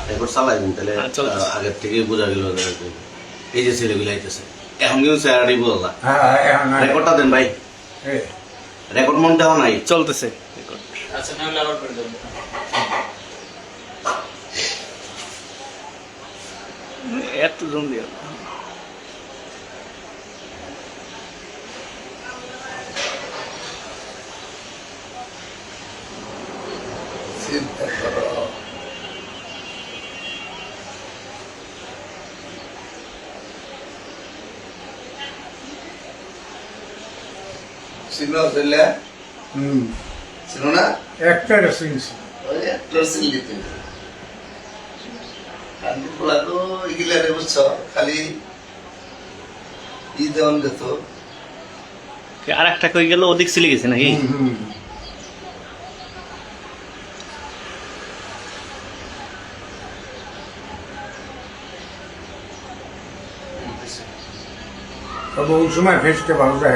এরপর চালাই দিন তাহলে আগের থেকে বোঝা গেল এই যে ছেলেগুলো আইতেছে এখন কিন্তু স্যারারি বোঝা রেকর্ডটা দেন ভাই রেকর্ড মন দেওয়া নাই চলতেছে আচ্ছা নাহলে আবার করে দেবো এত জম দিয়ে চিন্তা করো চিনো তাহলে চিনো না একটা চিনছি ওই একটার চিনলি তুমি খালি বলা তো এগুলারে বুঝছো খালি ই দেওয়ান যেত আর একটা কই গেল ওদিক চলে গেছে নাকি তবে ওই সময় ফেসটা ভালো দেখা